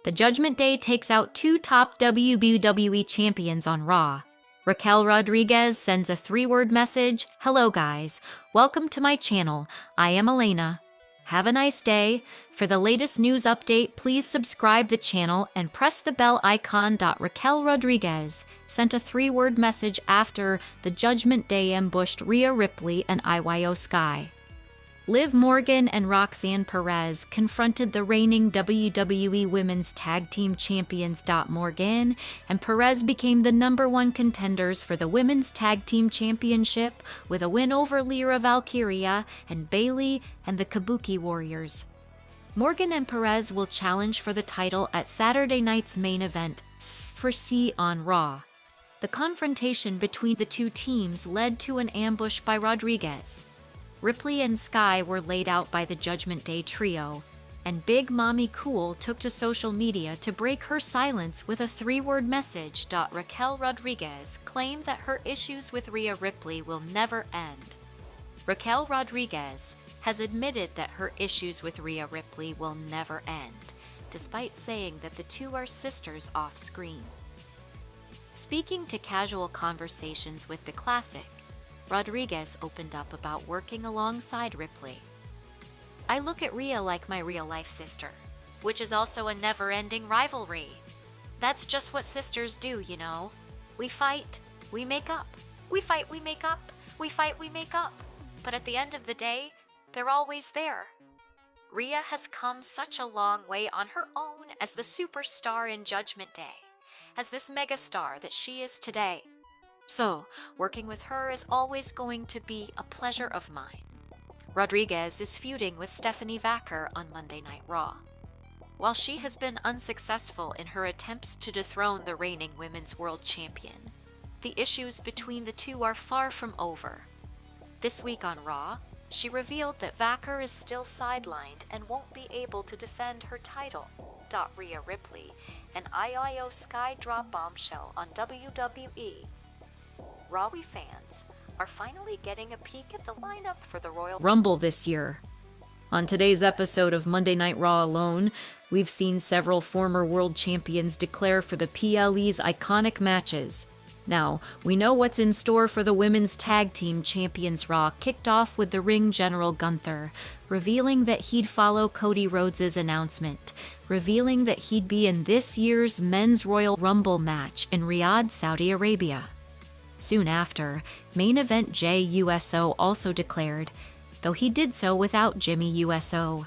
The Judgment Day takes out two top WWE champions on Raw. Raquel Rodriguez sends a 3-word message. Hello guys, welcome to my channel. I am Elena. Have a nice day. For the latest news update, please subscribe the channel and press the bell icon. Raquel Rodriguez sent a 3-word message after the Judgment Day ambushed Rhea Ripley and IYO Sky. Liv Morgan and Roxanne Perez confronted the reigning WWE Women's Tag Team Champions. Morgan and Perez became the #1 contenders for the Women's Tag Team Championship with a win over Lyra Valkyria and Bayley and the Kabuki Warriors. Morgan and Perez will challenge for the title at Saturday night's main event for C on Raw. The confrontation between the two teams led to an ambush by Rodriguez. Ripley and Sky were laid out by the Judgment Day trio, and Big Mommy Cool took to social media to break her silence with a 3-word message. Raquel Rodriguez claimed that her issues with Rhea Ripley will never end. Raquel Rodriguez has admitted that her issues with Rhea Ripley will never end, despite saying that the two are sisters off-screen. Speaking to Casual Conversations with the Classic, Rodriguez opened up about working alongside Ripley. I look at Rhea like my real-life sister, which is also a never-ending rivalry. That's just what sisters do, you know. We fight, we make up. We fight, we make up. We fight, we make up. But at the end of the day, they're always there. Rhea has come such a long way on her own as the superstar in Judgment Day, as this megastar that she is today. So, working with her is always going to be a pleasure of mine. Rodriguez is feuding with Stephanie Vaquer on Monday Night Raw. While she has been unsuccessful in her attempts to dethrone the reigning Women's World Champion, the issues between the two are far from over. This week on Raw, she revealed that Vaquer is still sidelined and won't be able to defend her title. Rhea Ripley and IYO Sky drop bombshell on WWE. Rawy fans are finally getting a peek at the lineup for the Royal Rumble this year. On today's episode of Monday Night Raw alone, we've seen several former world champions declare for the PLE's iconic matches. Now, we know what's in store for the Women's Tag Team Champions. Raw kicked off with the ring general Gunther, revealing that he'd follow Cody Rhodes' announcement, revealing that he'd be in this year's Men's Royal Rumble match in Riyadh, Saudi Arabia. Soon after, main event Jey USO also declared, though he did so without Jimmy USO.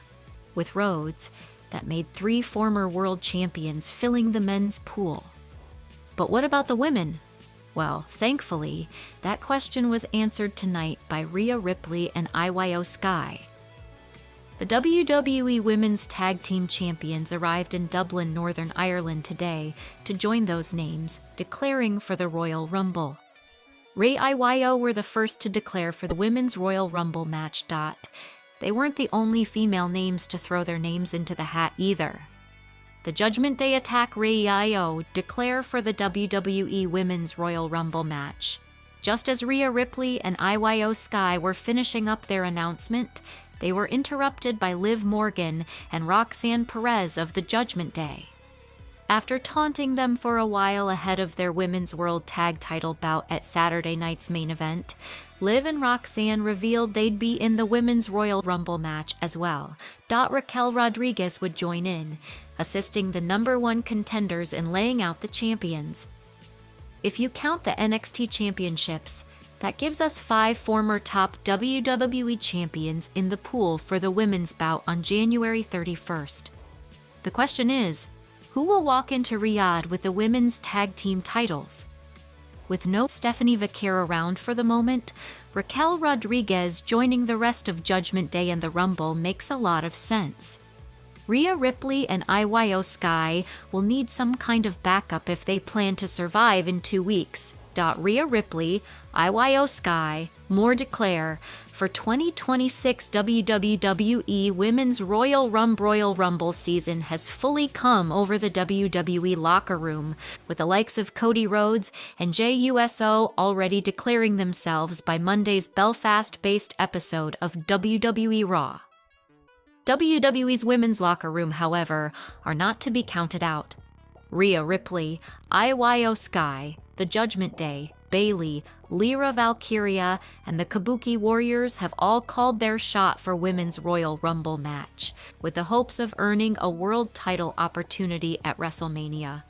With Rhodes, that made 3 former world champions filling the men's pool. But what about the women? Well, thankfully, that question was answered tonight by Rhea Ripley and IYO Sky. The WWE Women's Tag Team Champions arrived in Dublin, Northern Ireland today to join those names, declaring for the Royal Rumble. Ray IYO were the first to declare for the Women's Royal Rumble match. They weren't the only female names to throw their names into the hat either. The Judgment Day attack Ray IYO declare for the WWE Women's Royal Rumble match. Just as Rhea Ripley and IYO Sky were finishing up their announcement, they were interrupted by Liv Morgan and Roxanne Perez of the Judgment Day. After taunting them for a while ahead of their Women's World Tag Title bout at Saturday night's main event, Liv and Roxanne revealed they'd be in the Women's Royal Rumble match as well. Raquel Rodriguez would join in, assisting the #1 contenders in laying out the champions. If you count the NXT championships, that gives us 5 former top WWE champions in the pool for the women's bout on January 31st. The question is, who will walk into Riyadh with the women's tag team titles? With no Stephanie Vaquer around for the moment, Raquel Rodriguez joining the rest of Judgment Day in the Rumble makes a lot of sense. Rhea Ripley and IYO Sky will need some kind of backup if they plan to survive in 2 weeks. Rhea Ripley, IYO Sky, more declare for 2026 WWE Women's Royal Rumble season has fully come over the WWE locker room, with the likes of Cody Rhodes and Jey USO already declaring themselves by Monday's Belfast-based episode of WWE Raw. WWE's women's locker room, however, are not to be counted out. Rhea Ripley, Io Sky, The Judgment Day, Bayley, Lyra Valkyria, and the Kabuki Warriors have all called their shot for Women's Royal Rumble match, with the hopes of earning a world title opportunity at WrestleMania.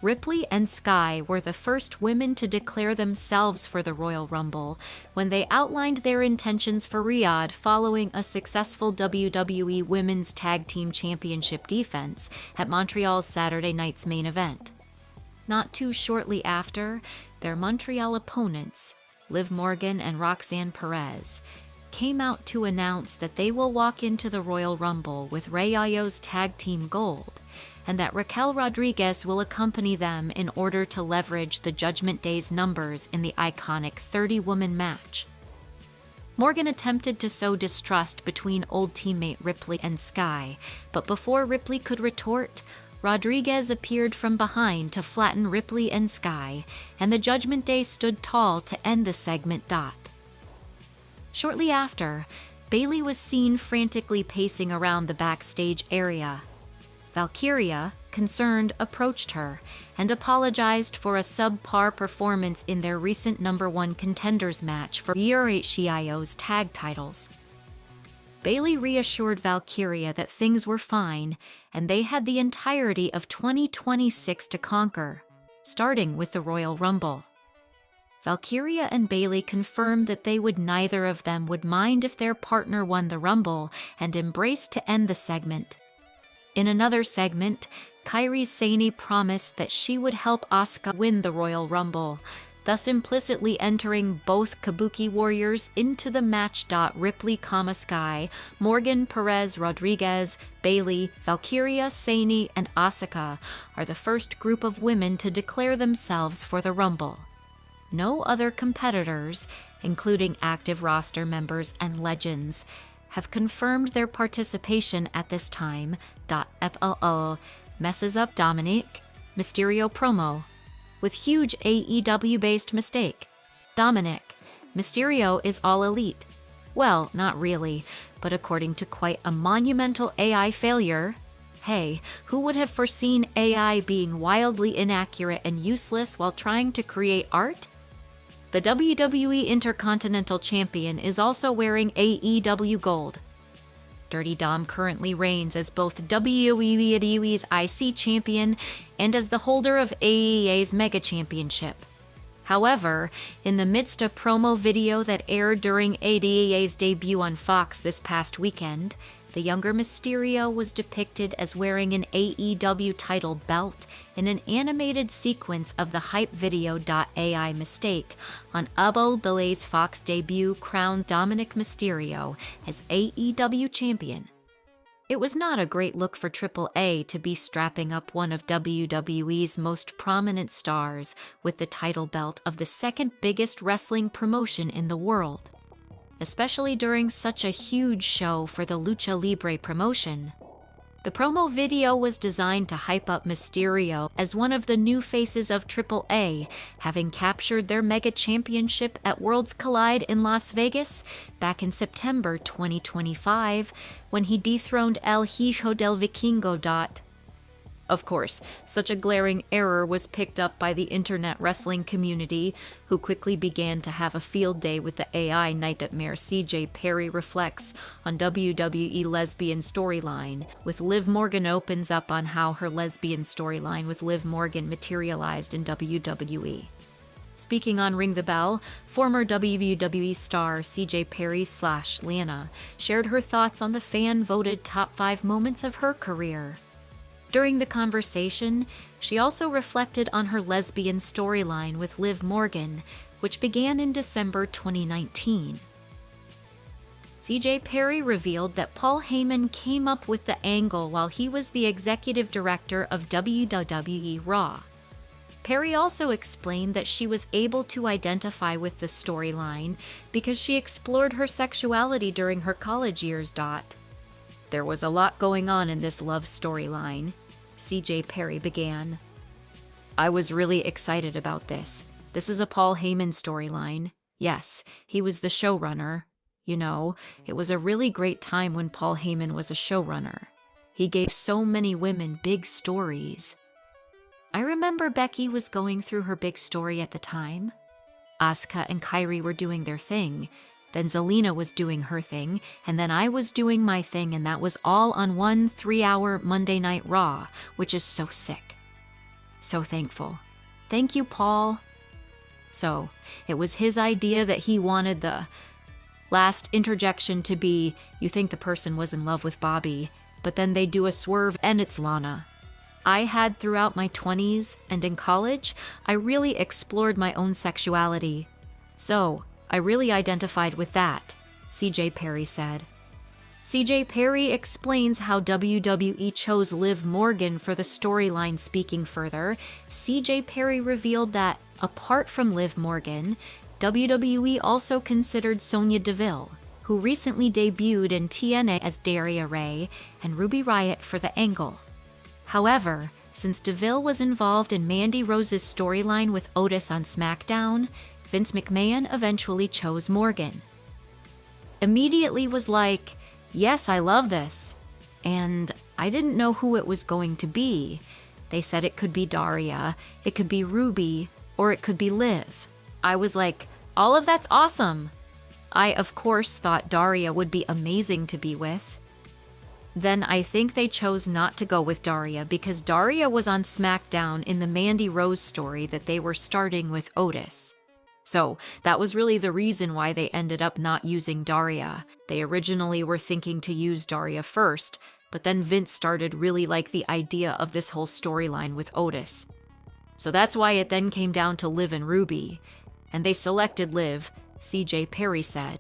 Ripley and Sky were the first women to declare themselves for the Royal Rumble when they outlined their intentions for Riyadh following a successful WWE Women's Tag Team Championship defense at Montreal's Saturday night's main event. Not too shortly after, their Montreal opponents, Liv Morgan and Roxanne Perez, came out to announce that they will walk into the Royal Rumble with Rey Io's tag team gold, and that Raquel Rodriguez will accompany them in order to leverage the Judgment Day's numbers in the iconic 30-woman match. Morgan attempted to sow distrust between old teammate Ripley and Sky, but before Ripley could retort, Rodriguez appeared from behind to flatten Ripley and Sky, and the Judgment Day stood tall to end the segment. Shortly after, Bayley was seen frantically pacing around the backstage area. Valkyria, concerned, approached her and apologized for a subpar performance in their recent #1 contenders match for ERHCIO's tag titles. Bayley reassured Valkyria that things were fine and they had the entirety of 2026 to conquer, starting with the Royal Rumble. Valkyria and Bayley confirmed that neither of them would mind if their partner won the Rumble and embraced to end the segment. In another segment, Kairi Sane promised that she would help Asuka win the Royal Rumble, thus implicitly entering both Kabuki Warriors into the match. Ripley, Sky, Morgan, Perez, Rodriguez, Bayley, Valkyria, Sane, and Asuka are the first group of women to declare themselves for the Rumble. No other competitors, including active roster members and legends, have confirmed their participation at this time. FLO messes up Dominic Mysterio promo with huge AEW-based mistake. Dominic Mysterio is all elite. Well, not really, but according to quite a monumental AI failure. Hey, who would have foreseen AI being wildly inaccurate and useless while trying to create art? The WWE Intercontinental Champion is also wearing AEW gold. Dirty Dom currently reigns as both WWE's IC Champion and as the holder of AEA's Mega Championship. However, in the midst of promo video that aired during AEA's debut on Fox this past weekend, the younger Mysterio was depicted as wearing an AEW title belt in an animated sequence of the hype video. AI mistake on Abo Bilay's Fox debut crowns Dominic Mysterio as AEW champion. It was not a great look for AAA to be strapping up one of WWE's most prominent stars with the title belt of the second biggest wrestling promotion in the world, especially during such a huge show for the Lucha Libre promotion. The promo video was designed to hype up Mysterio as one of the new faces of AAA, having captured their Mega Championship at Worlds Collide in Las Vegas back in September 2025, when he dethroned El Hijo del Vikingo. Of course, such a glaring error was picked up by the internet wrestling community, who quickly began to have a field day with the AI nightmare CJ Perry reflects on WWE lesbian storyline, with Liv Morgan opens up on how her lesbian storyline with Liv Morgan materialized in WWE. Speaking on Ring the Bell, former WWE star CJ Perry/Lana shared her thoughts on the fan-voted top 5 moments of her career. During the conversation, she also reflected on her lesbian storyline with Liv Morgan, which began in December 2019. CJ Perry revealed that Paul Heyman came up with the angle while he was the executive director of WWE Raw. Perry also explained that she was able to identify with the storyline because she explored her sexuality during her college years. There was a lot going on in this love storyline, CJ Perry began. I was really excited about this. This is a Paul Heyman storyline. Yes, he was the showrunner. You know, it was a really great time when Paul Heyman was a showrunner. He gave so many women big stories. I remember Becky was going through her big story at the time. Asuka and Kairi were doing their thing. Then Zelina was doing her thing, and then I was doing my thing, and that was all on one 3-hour Monday Night Raw, which is so sick. So thankful. Thank you, Paul. So, it was his idea that he wanted the last interjection to be, you think the person was in love with Bobby, but then they do a swerve and it's Lana. I had throughout my 20s and in college, I really explored my own sexuality. So, I really identified with that, CJ Perry said. CJ Perry explains how WWE chose Liv Morgan for the storyline. Speaking further, CJ Perry revealed that, apart from Liv Morgan, WWE also considered Sonya Deville, who recently debuted in TNA as Daria Ray, and Ruby Riott for the angle. However, since Deville was involved in Mandy Rose's storyline with Otis on SmackDown, Vince McMahon eventually chose Morgan. Immediately was like, yes, I love this. And I didn't know who it was going to be. They said it could be Daria, it could be Ruby, or it could be Liv. I was like, all of that's awesome. I, of course, thought Daria would be amazing to be with. Then I think they chose not to go with Daria because Daria was on SmackDown in the Mandy Rose story that they were starting with Otis. So that was really the reason why they ended up not using Daria. They originally were thinking to use Daria first, but then Vince started really like the idea of this whole storyline with Otis. So that's why it then came down to Liv and Ruby, and they selected Liv, CJ Perry said.